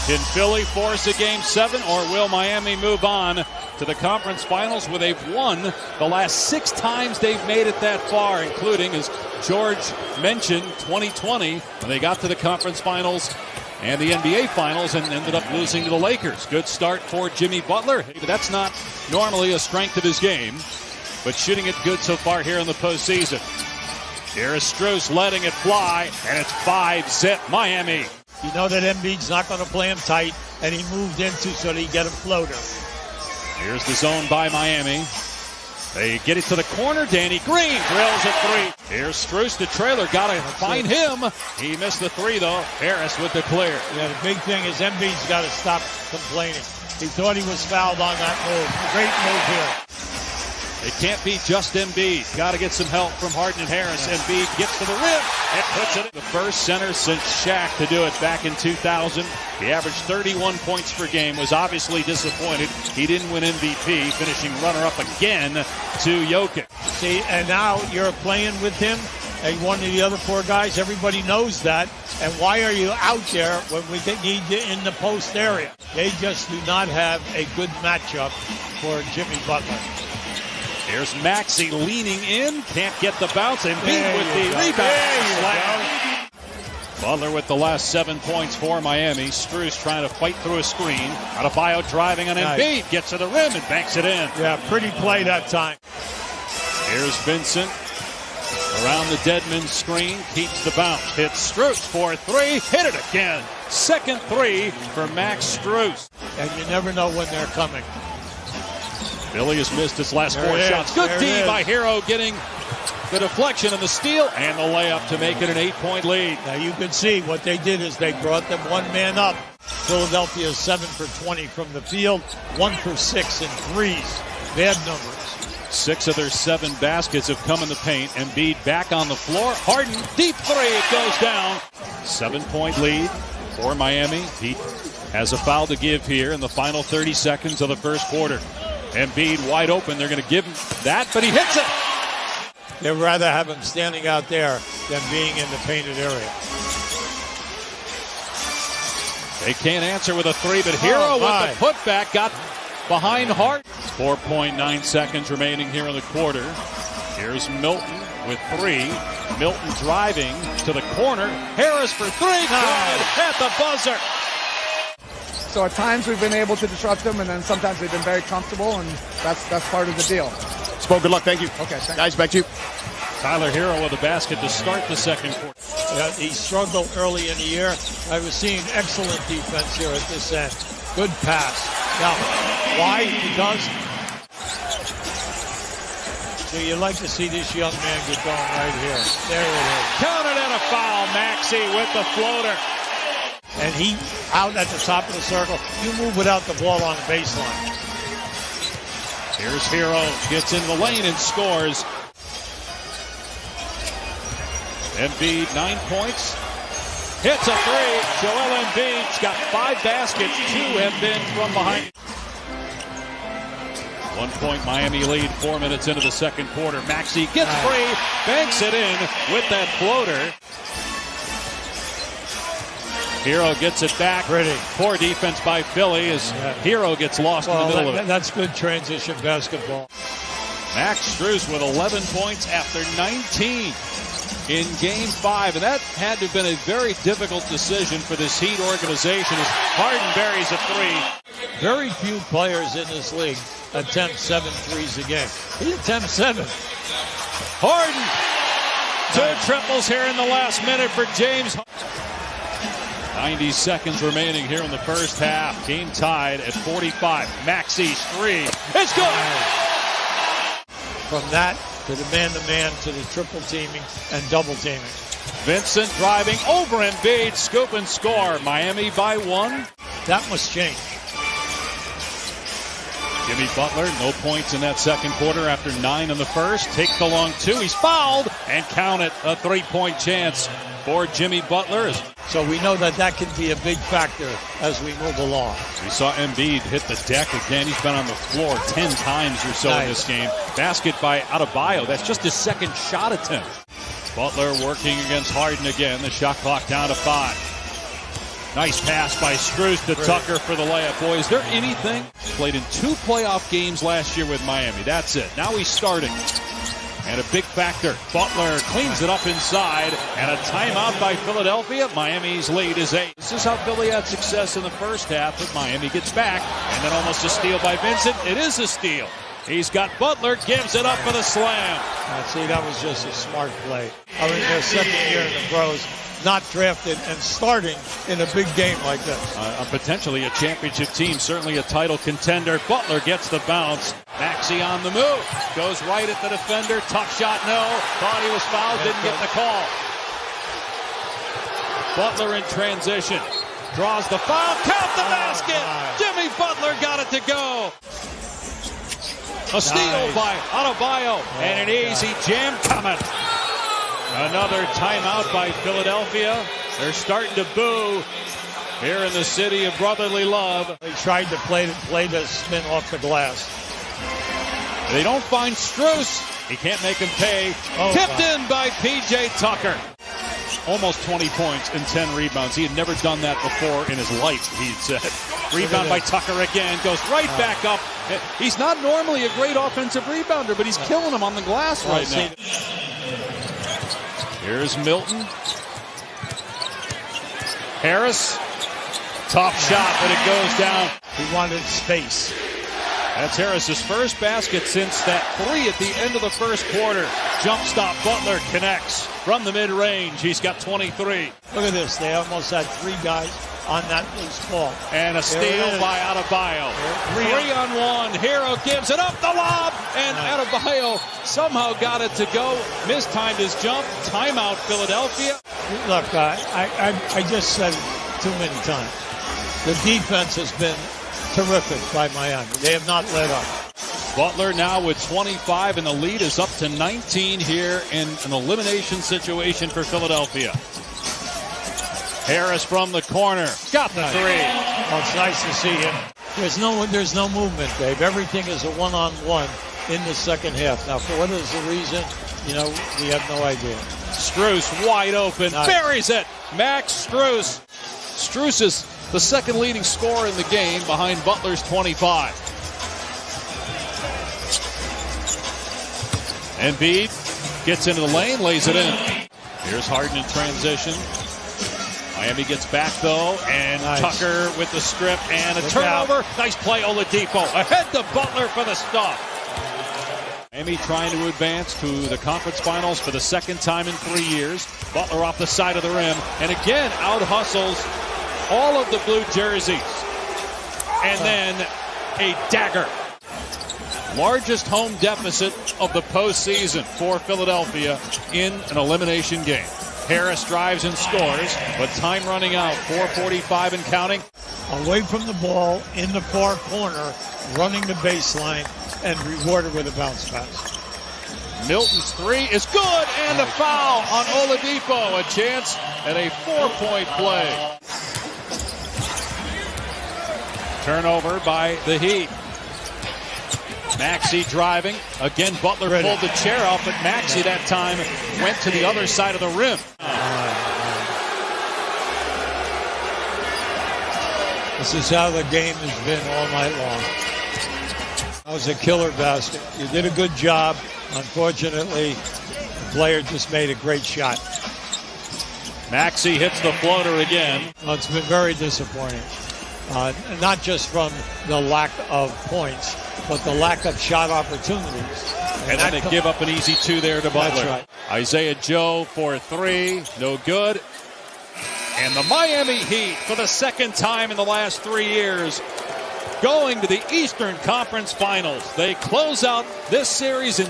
Can Philly force a Game 7, or will Miami move on to the conference finals where they've won the last 6 times they've made it that far, including, as George mentioned, 2020 when they got to the conference finals and the NBA finals and ended up losing to the Lakers. Good start for Jimmy Butler. That's not normally a strength of his game, but shooting it good so far here in the postseason. Here's Strus letting it fly, and it's 5-zip Miami. You know that Embiid's not going to play him tight, and he moved into so that he get a floater. Here's the zone by Miami. They get it to the corner. Danny Green drills a 3. Here's Strus, the trailer. Got to find him. He missed the 3, though. Harris with the clear. Yeah, the big thing is Embiid's got to stop complaining. He thought he was fouled on that move. Great move here. It can't be just Embiid. Got to get some help from Harden and Harris. Embiid gets to the rim and puts it in. The first center since Shaq to do it back in 2000. He averaged 31 points per game. Was obviously disappointed he didn't win MVP, finishing runner-up again to Jokic. See, and now you're playing with him and one of the other 4 guys. Everybody knows that. And why are you out there when we need you in the post area? They just do not have a good matchup for Jimmy Butler. Here's Maxey leaning in. Can't get the bounce. Embiid with the rebound. Butler with the last 7 points for Miami. Strus trying to fight through a screen. Adebayo driving on Embiid. Gets to the rim and banks it in. Yeah, pretty play that time. Here's Vincent. Around the Deadman screen. Keeps the bounce. Hits Strus for 3. Hit it again. Second 3 for Max Strus. And you never know when they're coming. Philly has missed its last 4 shots. Good D by Hero, getting the deflection and the steal and the layup to make it an 8-point lead. Now you can see what they did is they brought them 1 man up. Philadelphia is 7 for 20 from the field, 1 for 6 in threes. Bad numbers. 6 of their 7 baskets have come in the paint. Embiid back on the floor. Harden, deep 3, it goes down. 7-point lead for Miami. He has a foul to give here in the final 30 seconds of the first quarter. Embiid wide open. They're going to give him that, but he hits it. They'd rather have him standing out there than being in the painted area. They can't answer with a 3, but Hero with the putback got behind Hart. 4.9 seconds remaining here in the quarter. Here's Milton with 3. Milton driving to the corner. Harris for 3. Good at the buzzer. So at times we've been able to disrupt them, and then sometimes they've been very comfortable, and that's part of the deal. Spo, good luck. Thank you. Okay, thanks. Guys, back to you. Tyler Hero with a basket to start the second quarter. Yeah, he struggled early in the year. I was seeing excellent defense here at this end. Good pass. Now, why? Because so you like to see this young man get going right here. There it is. Counted and a foul. Maxey with the floater. And he out at the top of the circle. You move without the ball on the baseline. Here's Hero. Gets in the lane and scores. Embiid, 9 points. Hits a 3. Joel Embiid's got 5 baskets. 2 have been from behind. 1 point Miami lead, 4 minutes into the second quarter. Maxey gets free, banks it in with that floater. Hero gets it back. Pretty. Poor defense by Philly as Hero gets lost in the middle of it. That's good transition basketball. Max Strus with 11 points after 19 in Game 5. And that had to have been a very difficult decision for this Heat organization as Harden buries a 3. Very few players in this league attempt 7 threes a game. He attempts 7. Harden. 2 triples here in the last minute for James. 90 seconds remaining here in the first half. Game tied at 45. Maxey's 3. It's good. From that to the man-to-man to the triple teaming and double teaming. Vincent driving over Embiid. Scoop and score. Miami by 1. That must change. Jimmy Butler, no points in that second quarter after 9 in the first. Takes the long 2. He's fouled and count it. A 3-point chance for Jimmy Butler. So we know that can be a big factor as we move along. We saw Embiid hit the deck again. He's been on the floor 10 times or so in this game. Basket by Adebayo. That's just his second shot attempt. Butler working against Harden again. The shot clock down to 5. Nice pass by Strus to Tucker for the layup. Boy, is there anything? Played in 2 playoff games last year with Miami. That's it. Now he's starting. And a big factor. Butler cleans it up inside. And a timeout by Philadelphia. Miami's lead is 8. This is how Philly had success in the first half, but Miami gets back. And then almost a steal by Vincent. It is a steal. He's got Butler, gives it up for the slam. See, that was just a smart play. I mean, their second year in the pros, not drafted and starting in a big game like this. Potentially a championship team, certainly a title contender. Butler gets the bounce. Maxey on the move. Goes right at the defender. Tough shot, no. Thought he was fouled, didn't get the call. Butler in transition. Draws the foul. Count the basket. Jimmy Butler got it to go. A steal by Adebayo. And an easy jam coming. Another timeout by Philadelphia. They're starting to boo here in the city of brotherly love. They tried to play the spin off the glass. They don't find Strus. He can't make him pay. Tipped in by P.J. Tucker. Almost 20 points and 10 rebounds. He had never done that before in his life, he said. Rebound by Tucker again. Goes right back up. He's not normally a great offensive rebounder, but he's killing him on the glass right now. Here's Milton. Harris. Top shot, but it goes down. He wanted space. That's Harris's first basket since that 3 at the end of the first quarter. Jump stop, Butler connects from the mid-range. He's got 23. Look at this. They almost had 3 guys on that loose ball. And a steal by Adebayo. 3-on-1. Hero gives it up the lob. And Adebayo somehow got it to go. Mistimed his jump. Timeout, Philadelphia. Look, I just said it too many times. The defense has been terrific by Miami. They have not let up. Butler now with 25, and the lead is up to 19 here in an elimination situation for Philadelphia. Harris from the corner. Got the 3. Oh, it's nice to see him. There's no movement, Dave. Everything is a one-on-one in the second half. Now, for what is the reason, we have no idea. Strus wide open. Nice. Buries it. Max Strus. Strus is the second leading scorer in the game behind Butler's 25. Embiid gets into the lane, lays it in. Here's Harden in transition. Miami gets back, though, and Tucker with the strip and a turnover. Nice play, Oladipo. Ahead to Butler for the stop. Miami trying to advance to the conference finals for the second time in 3 years. Butler off the side of the rim, and again out-hustles all of the blue jerseys. And then a dagger. Largest home deficit of the postseason for Philadelphia in an elimination game. Harris drives and scores, but time running out. 4:45 and counting. Away from the ball, in the far corner, running the baseline, and rewarded with a bounce pass. Milton's 3 is good, and a foul on Oladipo. A chance at a 4-point play. Turnover by the Heat. Maxey driving. Again, Butler pulled the chair off, but Maxey that time went to the other side of the rim. This is how the game has been all night long. That was a killer basket. You did a good job. Unfortunately, the player just made a great shot. Maxey hits the floater again. Well, it's been very disappointing. Not just from the lack of points, but the lack of shot opportunities. And then they give up an easy 2 there to Butler. That's right. Isaiah Joe for 3, no good. And the Miami Heat, for the second time in the last 3 years, going to the Eastern Conference Finals. They close out this series in